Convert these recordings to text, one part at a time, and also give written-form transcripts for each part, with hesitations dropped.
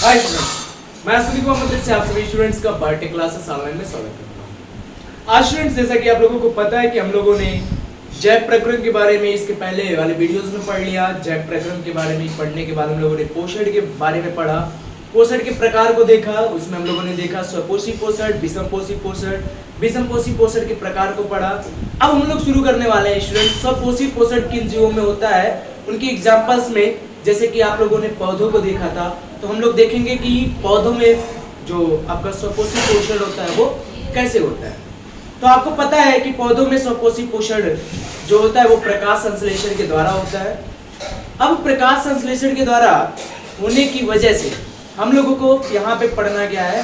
Hi students, मैं सुदीप मोहम्मद से आप सभी स्टूडेंट्स का बर्थडे क्लासेस ऑनलाइन में स्वागत करता हूँ। आज स्टूडेंट्स, जैसा कि आप लोगों को पता है कि हम लोगों ने जैव प्रकरण के बारे में इसके पहले वाले वीडियोस में पढ़ लिया। जैव प्रकरण के बारे में पढ़ने के बाद हम लोगों ने पोषण के बारे में पढ़ा, पोषण के प्रकार को देखा। उसमें हम लोगों ने देखा स्वपोषी पोषण, विषमपोषी पोषण, विषमपोषी पोषण के प्रकार को पढ़ा। अब हम लोग शुरू करने वाले हैं स्टूडेंट्स, स्वपोषी पोषण किन जीवों में होता है उनके एग्जाम्पल्स में। जैसे कि आप लोगों ने पौधों को देखा था, तो हम लोग देखेंगे कि पौधों में जो आपका स्वपोषी पोषण होता है वो कैसे होता है। तो आपको पता है कि पौधों में स्वपोषी पोषण जो होता है वो प्रकाश संश्लेषण के द्वारा होता है। अब प्रकाश संश्लेषण के द्वारा होने की वजह से हम लोगों को यहाँ पे पढ़ना क्या है,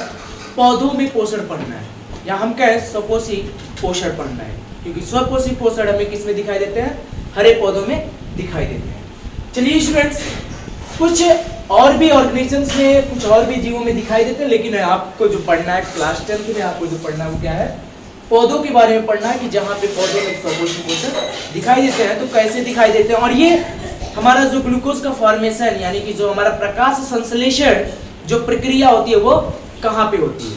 पौधों में पोषण पढ़ना है, या हम कहें स्वपोषी पोषण पढ़ना है। क्योंकि स्वपोषी पोषण हमें किस में दिखाई देते हैं, हरे पौधों में दिखाई देते हैं। चलिए स्टूडेंट्स, कुछ और भी ऑर्गेनिजम्स में, कुछ और भी जीवों में दिखाई देते हैं, लेकिन आपको जो पढ़ना है क्लास 10 में, आपको जो पढ़ना है वो क्या है, पौधों के बारे में पढ़ना है कि जहाँ पे पौधों में स्वपोषी पोषण दिखाई देते हैं तो कैसे दिखाई देते हैं, और ये हमारा जो ग्लूकोज का फॉर्मेशन यानी कि जो हमारा प्रकाश संश्लेषण जो प्रक्रिया होती है वो कहाँ पे होती है।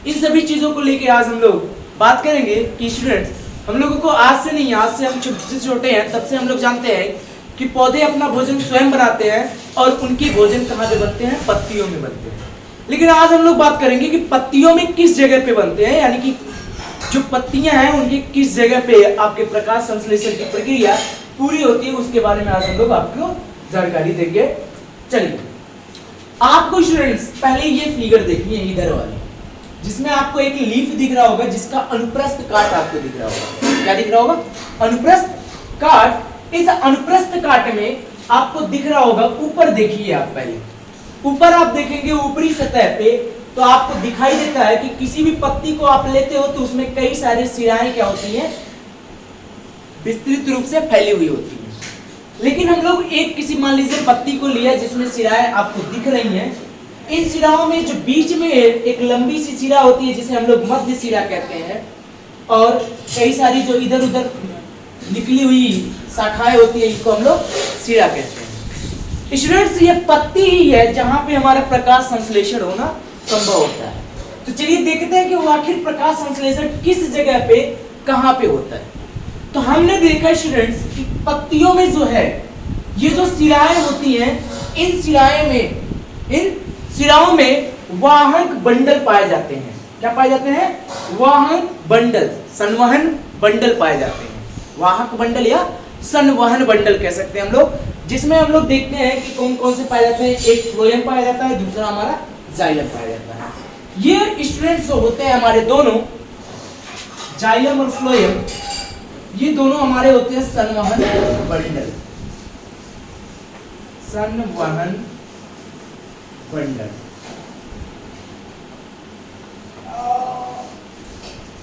इन सभी चीजों को लेके आज हम लोग बात करेंगे कि स्टूडेंट्स, हम लोगों को आज से नहीं, आज से हम छोटे हैं तब से हम लोग जानते हैं कि पौधे अपना भोजन स्वयं बनाते हैं और उनके भोजन कहाँ पे बनते हैं, पत्तियों में बनते हैं। लेकिन आज हम लोग बात करेंगे कि पत्तियों में किस जगह पे बनते हैं, यानी कि जो पत्तियां हैं उनकी किस जगह पे आपके प्रकाश संश्लेषण की प्रक्रिया पूरी होती है, उसके बारे में आज हम लोग आपको जानकारी देंगे। चलिए, आपको स्टूडेंट्स पहले ये फिगर देखनी है इधर वाली, जिसमें आपको एक लीफ दिख रहा होगा जिसका अनुप्रस्थ काट आपको दिख रहा होगा। क्या दिख रहा होगा, अनुप्रस्थ काट। इस अनुप्रस्थ काट में आपको दिख रहा होगा, ऊपर देखिए आप, पहले ऊपर आप देखेंगे ऊपरी सतह पे तो आपको दिखाई देता है कि किसी भी पत्ती को आप लेते हो तो उसमें कई सारे शिराएं क्या होती हैं, विस्तृत रूप से फैली हुई होती है। लेकिन हम लोग एक किसी मान लीजिए पत्ती को लिया जिसमें शिराएं आपको दिख रही हैं। इन शिराओं में जो बीच में एक लंबी सी शिरा होती है जिसे हम लोग मध्य शिरा कहते हैं, और कई सारी जो इधर उधर निकली हुई शाखाएं होती है, इसको हम लोग शिरा कहते हैं। स्टूडेंट्स, ये पत्ती ही है जहां पे हमारा प्रकाश संश्लेषण होना संभव होता है। तो चलिए देखते हैं कि वो आखिर प्रकाश संश्लेषण किस जगह पे कहां पे होता है। तो हमने देखा स्टूडेंट्स कि पत्तियों में जो है ये जो शिराएं होती हैं, इन शिराओं में वाहक बंडल पाए जाते हैं। क्या पाए जाते हैं, वाहक बंडल, संवहन बंडल पाए जाते हैं। वाहक बंडल या संवहन बंडल कह सकते हैं हम लोग, जिसमें हम लोग देखते हैं कि कौन कौन से पाए जाते हैं। एक फ्लोएम पाया जाता है, दूसरा हमारा जाइलम पाया जाता है। ये स्टूडेंट्स जो होते हैं हमारे दोनों, जाइलम और फ्लोएम, ये दोनों हमारे होते हैं संवहन बंडल। संवहन बंडल,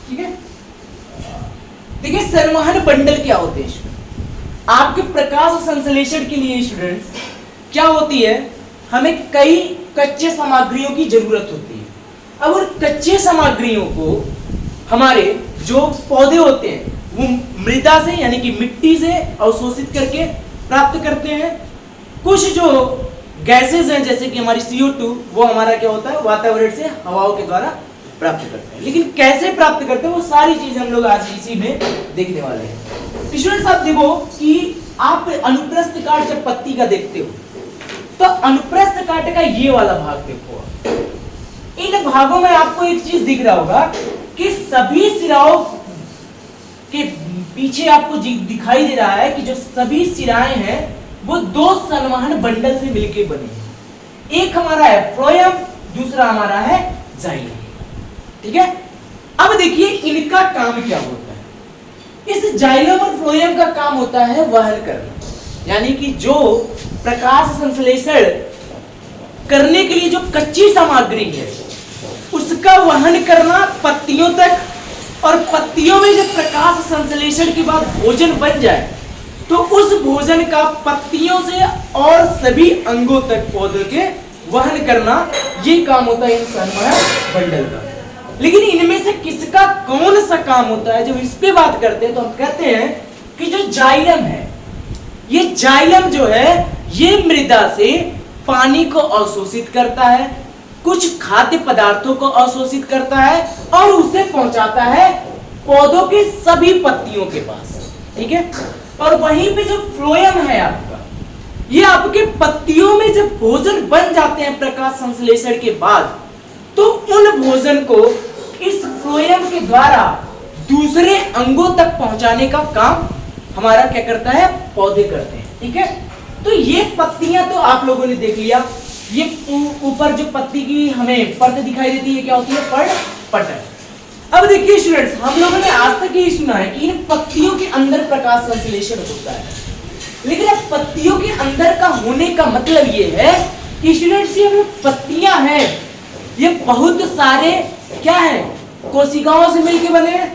ठीक है। देखिए संवहन बंडल क्या होते हैं आपके प्रकाश संश्लेषण के लिए। स्टूडेंट्स, क्या होती है, हमें कई कच्चे सामग्रियों की जरूरत होती है। अब उन कच्चे सामग्रियों को हमारे जो पौधे होते हैं वो मृदा से यानी कि मिट्टी से अवशोषित करके प्राप्त करते हैं। कुछ जो गैसेस हैं जैसे कि हमारी CO2, वो हमारा क्या होता है, वातावरण से हवाओं के द्वारा प्राप्त करते हैं। लेकिन कैसे प्राप्त करते हैं वो सारी चीजें हम लोग आज इसी में देखने वाले हैं। स्टूडेंट्स, आप देखो कि आप अनुप्रस्थ काट जब पत्ती का देखते हो तो अनुप्रस्थ काट का ये वाला भाग देखो, इन भागों में आपको एक चीज दिख रहा होगा कि सभी शिराओं के पीछे आपको दिखाई दे रहा है कि जो सभी शिराएं हैं वो दो संवहन बंडल से मिलकर बने हैं। एक हमारा है फ्लोएम, दूसरा हमारा है जाइलम, ठीक है। अब देखिए इनका काम क्या होता है। इस जाइलम और फ्लोएम का काम होता है वहन करना, यानी कि जो प्रकाश संश्लेषण करने के लिए जो कच्ची सामग्री है उसका वहन करना पत्तियों तक, और पत्तियों में जब प्रकाश संश्लेषण के बाद भोजन बन जाए तो उस भोजन का पत्तियों से और सभी अंगों तक पौधे के वहन करना, ये काम होता है इन संवहन बंडल का। लेकिन इनमें से किसका कौन सा काम होता है, जब इस पे बात करते हैं तो हम कहते हैं कि जो जाइलम है, ये जाइलम जो है ये मृदा से पानी को अवशोषित करता है, कुछ खाद्य पदार्थों को अवशोषित करता है और उसे पहुंचाता है पौधों के सभी पत्तियों के पास, ठीक है। और वहीं पे जो फ्लोएम है आपका, ये आपके पत्तियों में जब भोजन बन जाते हैं प्रकाश संश्लेषण के बाद, तो उन भोजन को इस फ्लोएम के द्वारा दूसरे अंगों तक पहुंचाने का काम हमारा क्या करता है, पौधे करते हैं, ठीक है। तो ये पत्तियां तो आप लोगों ने देख लिया। ये ऊपर जो पत्ती की हमें परत दिखाई देती है क्या होती है, पटर। अब देखिए स्टूडेंट्स, हम लोगों ने आज तक ये सुना है कि इन पत्तियों के अंदर प्रकाश संश्लेषण होता है, लेकिन अब पत्तियों के अंदर का होने का मतलब ये है कि स्टूडेंट्स ये जो पत्तियां हैं ये बहुत सारे क्या है, कोशिकाओं से मिलकर बने हैं।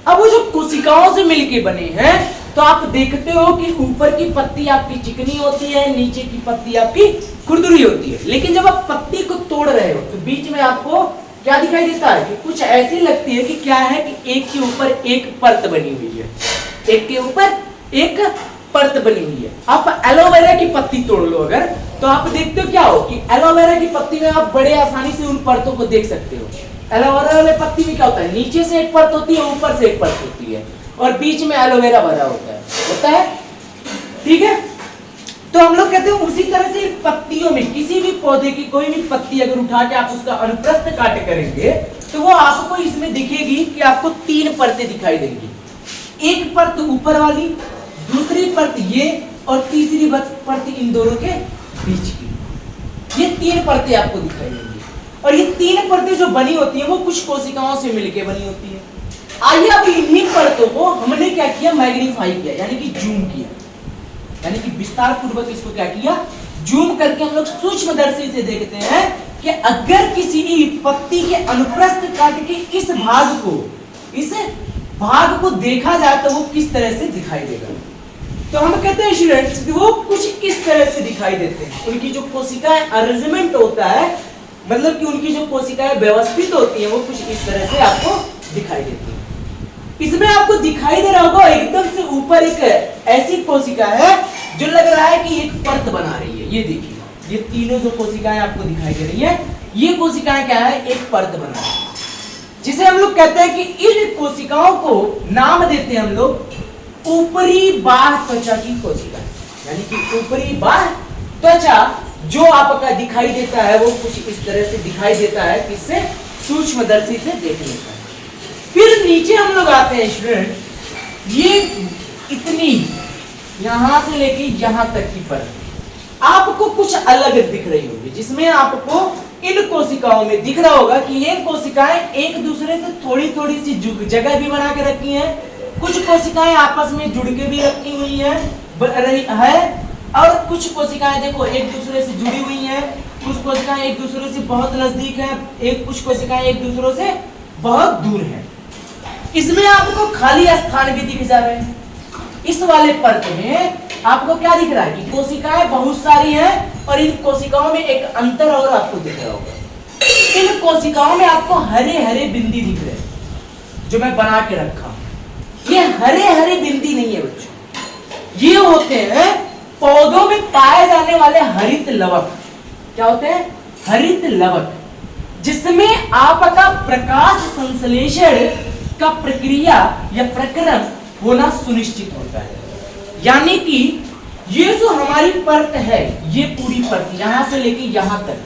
अब वो जो कोशिकाओं से मिलके बने हैं, तो आप देखते हो कि ऊपर की पत्ती आपकी चिकनी होती है, नीचे की पत्ती आपकी खुरदुरी होती है। लेकिन जब आप पत्ती को तोड़ रहे हो तो बीच में आपको क्या दिखाई देता है कि कुछ ऐसी लगती है कि क्या है कि एक के ऊपर एक परत बनी हुई है, एक के ऊपर एक परत बनी हुई है। आप एलोवेरा की पत्ती तोड़ लो अगर, तो आप देखते हो क्या हो कि एलोवेरा की पत्ती में आप बड़े आसानी से उन परतों को देख सकते हो। एलोवेरा वाले पत्ती में क्या होता है, नीचे से एक परत होती है, ऊपर से एक परत होती है, और बीच में एलोवेरा भरा होता है, ठीक है। तो हम लोग कहते हैं उसी तरह से पत्तियों में किसी भी पौधे की कोई भी पत्ती अगर उठा के आप उसका अनुप्रस्थ काट करेंगे, तो वो आपको इसमें दिखेगी कि आपको 3 परतें दिखाई देंगी। एक परत ऊपर वाली, दूसरी परत ये, और तीसरी परत इन दोनों के बीच की। ये 3 परतें आपको दिखाई देंगी, और ये 3 परतें जो बनी होती है वो कुछ कोशिकाओं से मिलकर बनी होती है। आइए अब इन्हीं परतों को हमने क्या किया, मैग्नीफाई किया, यानी कि जूम किया, यानी कि विस्तार पूर्वक इसको क्या किया, जूम करके हम लोग सूक्ष्मदर्शी से देखते हैं कि अगर किसी पत्ती के अनुप्रस्थ काट के इस भाग को देखा जाए तो वो किस तरह से दिखाई देगा। तो हम कहते हैं स्टूडेंट्स वो कुछ इस तरह से दिखाई देते हैं। उनकी जो कोशिकाएं अरेंजमेंट होता है, मतलब कि उनकी जो कोशिकाएं व्यवस्थित होती हैं, वो कुछ इस तरह से आपको दिखाई देती है। इसमें आपको दिखाई दे रहा होगा एकदम से ऊपर एक ऐसी कोशिका है जो लग रहा है कि एक परत बना रही है। ये देखिए, ये तीनों जो कोशिकाएं आपको दिखाई दे रही है, ये कोशिकाएं क्या है, एक परत बना रही है, जिसे हम लोग कहते हैं कि इन कोशिकाओं को नाम देते हैं हम लोग ऊपरी बाह्य त्वचा की कोशिका, यानी कि ऊपरी बाह्य त्वचा जो आपका दिखाई देता है वो कुछ इस तरह से दिखाई देता है, किससे, सूक्ष्मदर्शी से देखने का। फिर नीचे हम लोग आते हैं स्टूडेंट, ये इतनी यहां से लेके यहां तक की परत आपको कुछ अलग दिख रही होगी, जिसमें आपको इन कोशिकाओं में दिख रहा होगा कि ये कोशिकाएं एक दूसरे से थोड़ी थोड़ी सी जगह भी बना के रखी हैं, कुछ कोशिकाएं आपस में जुड़ के भी रखी हुई है, और कुछ कोशिकाएं देखो एक दूसरे से जुड़ी हुई हैं, कुछ कोशिकाएं एक दूसरे से बहुत नजदीक हैं, कुछ कोशिकाएं एक दूसरों से बहुत दूर हैं। इसमें आपको खाली स्थान भी दिख जा रहे हैं। इस वाले परत में आपको क्या दिख रहा है कि कोशिकाएं बहुत सारी हैं, और इन कोशिकाओं में एक अंतर और आपको दिख रहा होगा। इन कोशिकाओं में आपको हरे हरे बिंदी दिख रहे हैं, जो मैं बना के रखा हूं। ये हरे हरे बिंदी नहीं है बच्चों, ये होते हैं पौधों में पाए जाने वाले हरित लवक। क्या होते हैं, हरित लवक, जिसमें आपका प्रकाश संश्लेषण का प्रक्रिया या प्रक्रम होना सुनिश्चित होता है। यानी कि ये जो हमारी परत है, ये पूरी परत यहां से लेके यहां तक,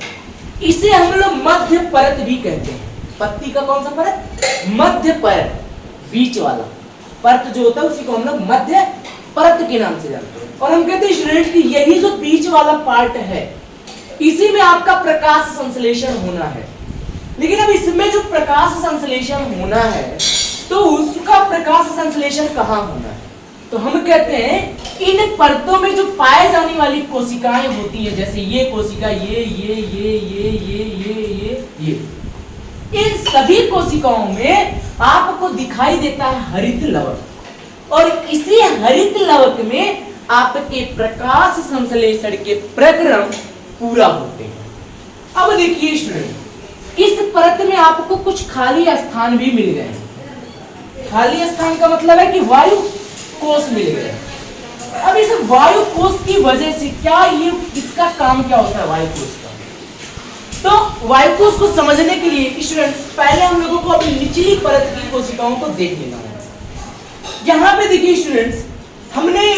इसे हम लोग मध्य परत भी कहते हैं। पत्ती का कौन सा परत, मध्य परत, बीच वाला परत जो होता है उसी को हम लोग मध्य परत के नाम से जानते हैं। और हम कहते हैं स्टूडेंट कि यही जो बीच वाला पार्ट है, इसी में आपका प्रकाश संश्लेषण होना है। लेकिन अब इसमें जो प्रकाश संश्लेषण होना है, तो उसका प्रकाश संश्लेषण कहाँ होना है, तो हम कहते हैं इन परतों में जो पाए जाने वाली कोशिकाएं होती है, जैसे ये कोशिका, ये इन सभी कोशिकाओं में आपको दिखाई देता है हरित लवक, और इसी हरित लवक में आपके प्रकाश संश्लेषण के प्रक्रम पूरा होते हैं। अब देखिए स्टूडेंट, इस परत में आपको कुछ खाली स्थान भी मिल गए। खाली स्थान का मतलब है कि वायु कोष मिल गए। अब इस वायु कोष की वजह से क्या, ये इसका काम क्या होता है वायु कोष का, तो वाइकोस को समझने के लिए स्टूडेंट्स पहले हम लोगों को अपनी निचली परत की कोशिकाओं को देख लेना है। यहाँ पे देखिए स्टूडेंट्स, हमने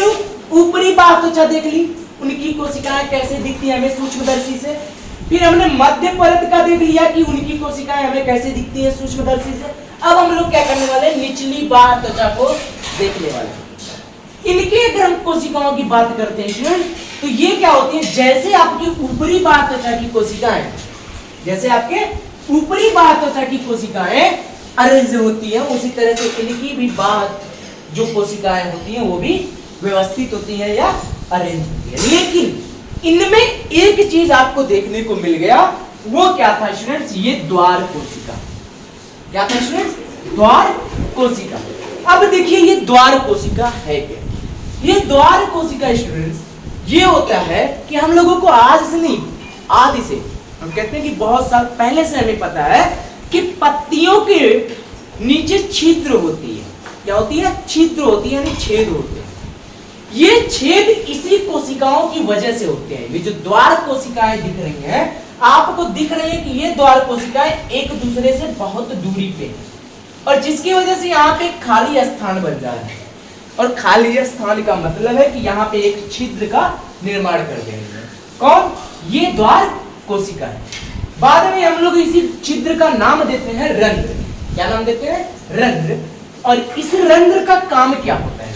ऊपरी बाह्य त्वचा देख ली, उनकी कोशिकाएं कैसे दिखती है हमें सूक्ष्मदर्शी से। फिर हमने मध्य परत का देख लिया कि उनकी कोशिकाएं हमें कैसे दिखती है सूक्ष्मदर्शी से। अब हम लोग क्या करने वाले, निचली बाह्य त्वचा को देखने वाले। इनके अगर हम कोशिकाओं की बात करते हैं स्टूडेंट, तो ये क्या होती है, जैसे आपकी ऊपरी बाह्य त्वचा की कोशिकाएं, जैसे आपके ऊपरी बाह्य त्वचा की कोशिकाएं अरेंज होती है, उसी तरह से इनकी भी बाह्य जो कोशिकाएं होती हैं वो भी व्यवस्थित होती हैं या अरेंज होती है। लेकिन इनमें एक चीज आपको देखने को मिल गया, वो क्या था स्टूडेंट्स, ये द्वार कोशिका। क्या था स्टूडेंट्स, द्वार कोशिका। अब देखिए ये द्वार कोशिका है क्या? ये द्वार कोशिका स्टूडेंट्स ये होता है कि हम लोगों को आज से नहीं, आदि से, हम कहते हैं कि बहुत साल पहले से हमें पता है कि पत्तियों के नीचे छिद्र होती है। क्या होती है? छिद्र होती है, यानी छेद होते हैं। ये छेद इसी कोशिकाओं की वजह से होते हैं। ये जो द्वार कोशिकाएं दिख रही हैं, आपको दिख रही है कि ये द्वार कोशिकाएं एक दूसरे से बहुत दूरी पे हैं, और जिसकी वजह से यहाँ पे खाली स्थान बन जा रहा है। और खाली स्थान का मतलब है कि यहाँ पे एक छिद्र का निर्माण कर देंगे। कौन? ये द्वार कोशिका है। बाद में हम लोग इसी छिद्र का नाम देते हैं रंध्र। क्या नाम देते हैं? रंध्र। और इस रंध्र का काम क्या होता है?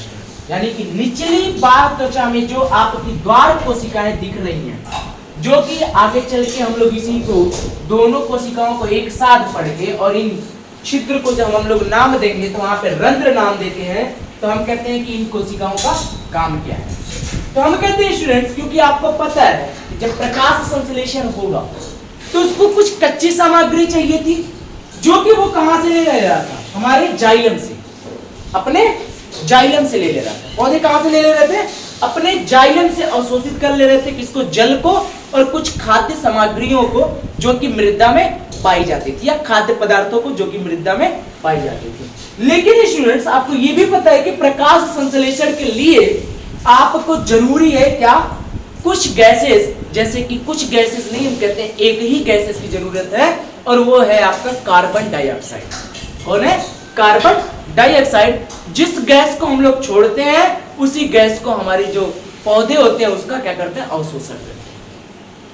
यानी कि निचली बाह्य त्वचा में जो आपकी द्वार कोशिकाएं दिख रही हैं, जो कि आगे चल के हम लोग इसी को दोनों कोशिकाओं को एक साथ पढ़ के और इन छिद्र को जब हम लोग नाम देंगे तो वहां पे रंध्र नाम देते हैं, तो हम कहते हैं कि इन कोशिकाओं का काम क्या है। तो हम कहते हैं स्टूडेंट्स, क्योंकि आपको पता है कि जब प्रकाश संश्लेषण होगा तो उसको कुछ कच्ची सामग्री चाहिए थी, जो कि वो कहां से ले रहा था? हमारे जाइलम से, अपने जाइलम से ले रहा था। पौधे कहां से ले रहे थे? अपने जाइलम से अवशोषित कर ले रहे थे। किसको? जल को और कुछ खाद्य सामग्रियों को जो कि मृदा में पाई जाती थी, या खाद्य पदार्थों को जो कि मृदा में पाई जाती थी। लेकिन स्टूडेंट्स आपको ये भी पता है कि प्रकाश संश्लेषण के लिए आपको जरूरी है क्या? कुछ गैसेस, जैसे कि कुछ गैसेस नहीं, हम कहते हैं एक ही गैसेस की जरूरत है, और वो है आपका कार्बन डाइऑक्साइड। कौन है? Carbon dioxide. जिस गैस को हम लोग छोड़ते हैं उसी गैस को हमारे जो पौधे होते हैं उसका क्या करते हैं? अवशोषण करते हैं।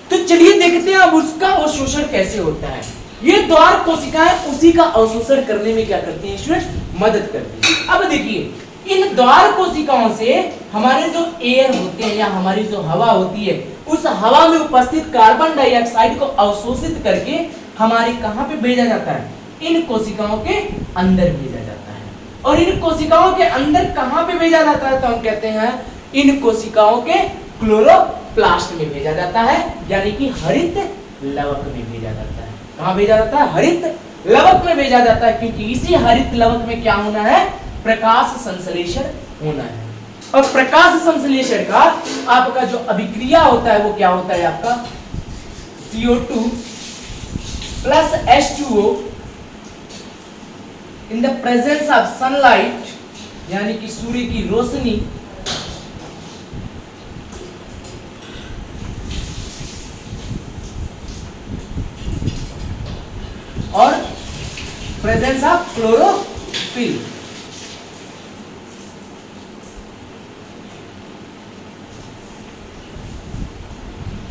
तो चलिए देखते हैं अब उसका अवशोषण कैसे होता है। ये द्वार कोशिकाएं उसी का अवशोषण करने में क्या करती हैं स्टूडेंट्स? मदद करती हैं। अब देखिए, इन द्वार कोशिकाओं से हमारे जो एयर होते हैं या हमारी जो हवा होती है, उस हवा में उपस्थित कार्बन डाइऑक्साइड को अवशोषित करके हमारे कहां पे भेजा जाता है? इन कोशिकाओं के अंदर भेजा जाता है। और इन कोशिकाओं के अंदर कहां पे भेजा जाता है? तो हम कहते हैं इन कोशिकाओं के क्लोरोप्लास्ट में भेजा जाता है, यानी कि हरित लवक में भेजा जाता है। कहां भेजा जाता है? हरित लवक में भेजा जाता है, क्योंकि इसी हरित लवक में क्या होना है? प्रकाश संश्लेषण होना है। और प्रकाश संश्लेषण का आपका जो अभिक्रिया होता है वो क्या होता है? आपका CO2 plus H2O in the presence of sunlight, यानी कि सूर्य की रोशनी, और प्रेजेंस ऑफ क्लोरोफिल।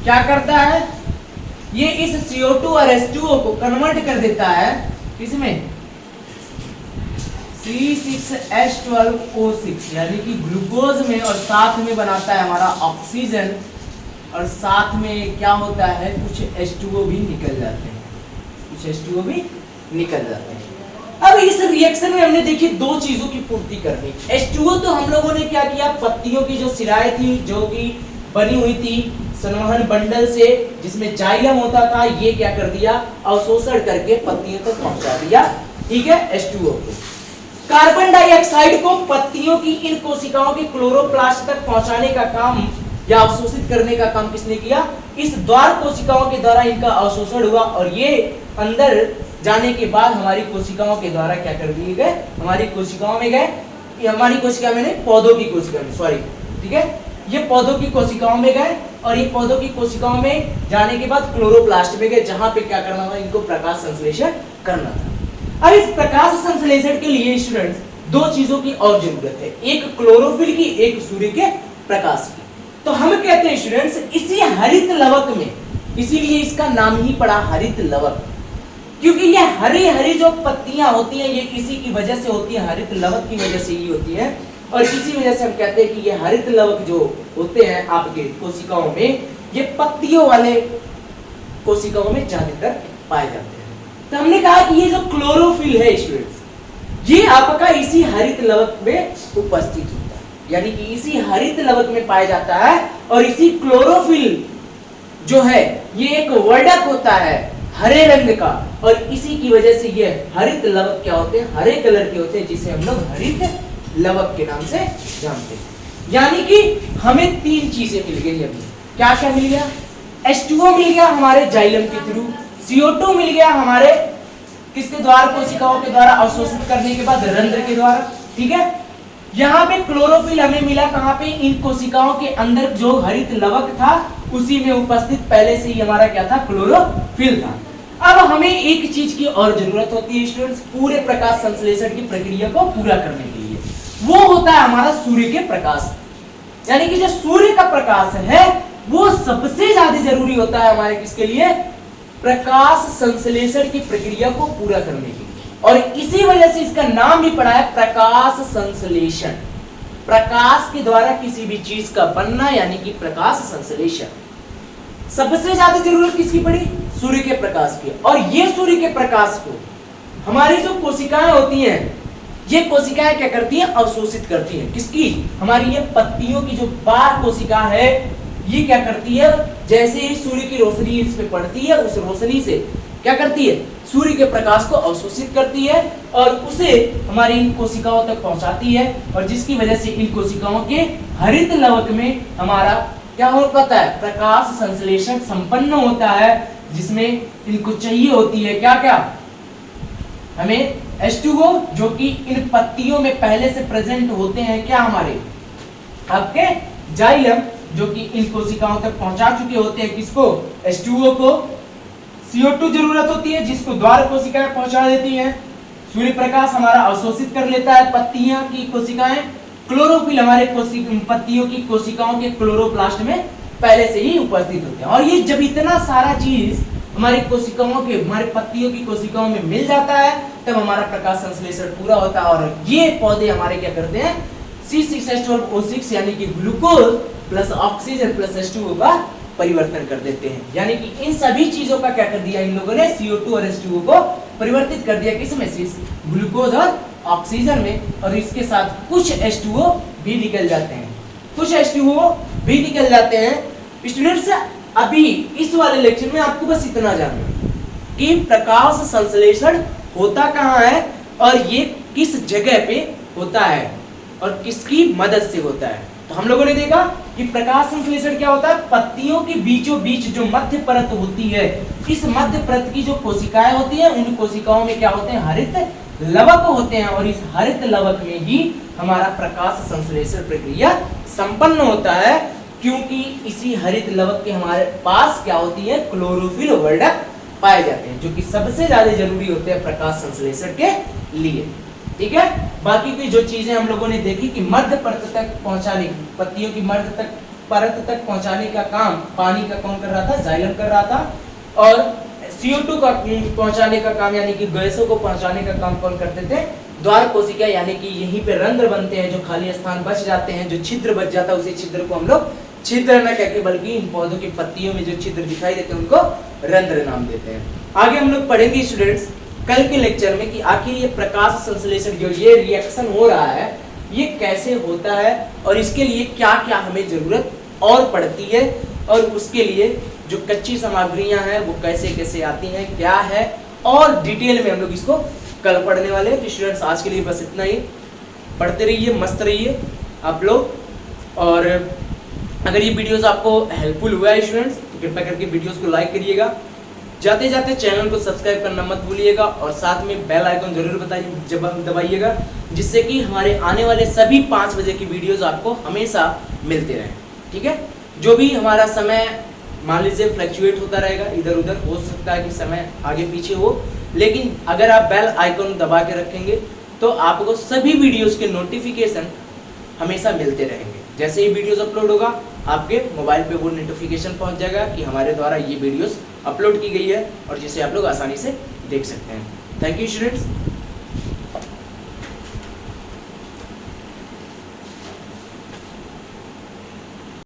क्या करता है? ये इस CO2 और H2O को कन्वर्ट कर देता है इसमें C6H12O6, यानी कि ग्लूकोज में, और साथ में बनाता है हमारा ऑक्सीजन, और साथ में क्या होता है? कुछ H2O भी निकल जाते हैं, कुछ H2O भी निकल जाते हैं। अब इस रिएक्शन में हमने देखी दो चीजों की पूर्ति करनी। H2O तो हम लोगों ने क्या किया? पत्तियों की जो सिराएं थी, जो कि बनी हुई थी संवहन बंडल से, जिसमें जाइलम होता था, ये क्या कर दिया? अवशोषण करके पत्तियों तक पहुंचा दिया। ठीक है, H2O को। कार्बन डाइऑक्साइड को पत्तियों की इन कोशिकाओं के क्लोरोप्लास्ट तक पहुंचाने का काम या अवशोषित करने का काम किसने किया? इस द्वार कोशिकाओं के द्वारा इनका अवशोषण हुआ, और ये अंदर जाने के बाद हमारी कोशिकाओं के द्वारा क्या कर दिए गए? हमारी कोशिकाओं में गए, हमारी कोशिका में नहीं, पौधों की कोशिका में, सॉरी, ठीक है, ये पौधों की कोशिकाओं में गए और ये पौधों की कोशिकाओं में जाने के बाद क्लोरोप्लास्ट में गए, जहां पे क्या करना था, इनको प्रकाश संश्लेषण करना था। अब इस प्रकाश संश्लेषण के लिए स्टूडेंट्स दो चीजों की और जरूरत है, एक क्लोरोफिल की, एक सूर्य के प्रकाश की। तो हम कहते हैं स्टूडेंट्स इसी हरित लवक में, इसीलिए इसका नाम ही पड़ा हरित लवक, क्योंकि ये हरी हरी जो पत्तियां होती हैं ये इसी की वजह से होती है, हरित लवक की वजह से ही होती है। और इसी वजह से हम कहते हैं कि ये हरित लवक जो होते हैं आपके कोशिकाओं में, ये पत्तियों वाले कोशिकाओं में ज्यादातर पाए जाते हैं। तो हमने कहा कि ये जो क्लोरोफिल है स्टूडेंट्स, ये आपका इसी हरित लवक में उपस्थित होता है, यानी कि इसी हरित लवक में पाया जाता है। और इसी क्लोरोफिल जो है ये एक वर्णक होता है हरे रंग का, और इसी की वजह से ये हरित लवक क्या होते हैं, हरे कलर के होते हैं, जिसे हम लोग हरित लवक के नाम से जानते हैं। यानी कि हमें तीन चीजें मिल गई अभी। क्या क्या मिल गया? H2O मिल गया हमारे जाइलम के थ्रू, CO2 मिल गया हमारे किसके द्वारा, कोशिकाओं के द्वारा अवशोषित करने के बाद रंध्र के द्वारा, ठीक है। यहाँ पे क्लोरोफिल हमें मिला कहाँ पे, इन कोशिकाओं के अंदर जो हरित लवक था उसी में उपस्थित पहले से ही हमारा क्या था, क्लोरोफिल था। अब हमें एक चीज की और जरूरत होती है स्टूडेंट्स पूरे प्रकाश संश्लेषण की प्रक्रिया को पूरा करने के लिए, वो होता है हमारा सूर्य के प्रकाश। यानी कि जो सूर्य का प्रकाश है वो सबसे ज्यादा जरूरी होता है हमारे किसके लिए, प्रकाश संश्लेषण की प्रक्रिया को पूरा करने के लिए। और इसी वजह से इसका नाम भी पड़ा है प्रकाश संश्लेषण। प्रकाश के द्वारा किसी भी चीज का बनना यानी कि प्रकाश संश्लेषण। सबसे ज्यादा जरूरत किसकी पड़ी, सूर्य के प्रकाश की। और ये सूर्य के प्रकाश को हमारी जो कोशिकाएं होती हैं, ये कोशिकाएं क्या करती हैं, अवशोषित करती हैं। किसकी, हमारी ये पत्तियों की जो बाह्य कोशिका है ये क्या करती है, जैसे ही सूर्य की रोशनी इस पे पड़ती है उस रोशनी से क्या करती है, सूर्य के प्रकाश को अवशोषित करती है और उसे हमारी इन कोशिकाओं तक पहुंचाती है। और जिसकी वजह से इन कोशिकाओं के हरित लवक में हमारा क्या हो पाता है, प्रकाश संश्लेषण संपन्न होता है, जिसमें इनको चाहिए होती है क्या क्या, हमें H2O जो कि इन पत्तियों में पहले से प्रेजेंट होते हैं, क्या हमारे आपके जाइलम, जो कि इन कोशिकाओं तक पहुंचा चुके होते हैं किसको, H2O को। CO2 जरूरत होती है जिसको द्वार कोशिकाएं पहुंचा देती हैं। सूर्य प्रकाश हमारा अवशोषित कर लेता है पत्तियां की कोशिकाएं। क्लोरोफिल हमारे पत्तियों की कोशिकाओं के क्लोरोप्लास्ट में पहले से ही उपस्थित होते हैं। और ये जब इतना सारा चीज हमारी कोशिकाओं के, हमारे पत्तियों की कोशिकाओं में मिल जाता है तब हमारा प्रकाश संश्लेषण पूरा होता है। और ये पौधे हमारे क्या करते हैं, C6H12O6 यानी कि glucose plus oxygen plus H2O का परिवर्तन कर देते हैं। यानी कि इन सभी चीजों का क्या कर दिया इन लोगों ने, CO2 और H2O को परिवर्तित कर दिया किसमें, ग्लूकोज और ऑक्सीजन में। और इसके साथ कुछ H2O भी निकल जाते हैं, कुछ H2O भी निकल जाते हैं। स्टूडेंट्स अभी इस वाले लेक्चर में आपको बस इतना जानना कि प्रकाश संश्लेषण होता कहाँ है और ये किस जगह पे होता है और किसकी मदद से होता है। तो हम लोगों ने देखा कि प्रकाश संश्लेषण क्या होता है, पत्तियों के बीचों बीच जो मध्य परत होती है, इस मध्य परत की जो कोशिकाएं होती हैं उन कोशिकाओं में क्या होते हैं, हरित लवक होते हैं। और इस हरित लवक में ही हमारा प्रकाश संश्लेषण प्रक्रिया संपन्न होता है, क्योंकि इसी हरित लवक के हमारे पास क्या होती है, क्लोरोफिल वर्णक पाए जाते हैं, जो कि सबसे ज्यादा जरूरी होते हैं प्रकाश संश्लेषण के लिए। ठीक है, बाकी की जो चीजें हम लोगों ने देखी कि मध्य परत तक पहुंचाने, पत्तियों की मध्य परत तक पहुंचाने का काम पानी का कौन कर रहा था, जाइलम कर रहा था। और CO2 का पहुंचाने का काम यानी कि गैसों को पहुंचाने का काम कौन करते थे, द्वार कोशिका। यानी कि यहीं पे रंध्र बनते हैं, जो खाली स्थान बच जाते हैं, जो छिद्र बच जाता है, उसी छिद्र को हम लोग छिद्र न कहके बल्कि इन पौधों की पत्तियों में जो छिद्र दिखाई देते हैं उनको रंध्र नाम देते हैं। आगे हम लोग पढ़ेंगे स्टूडेंट्स कल के लेक्चर में कि आखिर ये प्रकाश संश्लेषण जो ये रिएक्शन हो रहा है ये कैसे होता है और इसके लिए क्या क्या हमें जरूरत और पड़ती है, और उसके लिए जो कच्ची सामग्रियां हैं वो कैसे कैसे आती हैं, क्या है, और डिटेल में हम लोग इसको कल पढ़ने वाले हैं। तो स्टूडेंट्स आज के लिए बस इतना ही, पढ़ते रहिए, मस्त रहिए आप लोग। और अगर ये वीडियोस आपको हेल्पफुल हुआ है स्टूडेंट्स तो कृपया करके वीडियोस को लाइक करिएगा, जाते जाते चैनल को सब्सक्राइब करना मत भूलिएगा और साथ में बेल आइकन जरूर दबाइएगा, जिससे कि हमारे आने वाले सभी 5 बजे की वीडियोस आपको हमेशा मिलते रहें। ठीक है। जो भी हमारा समय मान लीजिए फ्लक्चुएट होता रहेगा, इधर उधर हो सकता है कि समय आगे पीछे हो, लेकिन अगर आप बेल आइकन दबा के रखेंगे तो आपको सभी वीडियोस के नोटिफिकेशन हमेशा मिलते रहेंगे। जैसे ही वीडियोस अपलोड होगा आपके मोबाइल पे वो नोटिफिकेशन पहुंच जाएगा कि हमारे द्वारा ये वीडियोस अपलोड की गई है और जिसे आप लोग आसानी से देख सकते हैं। Thank you students.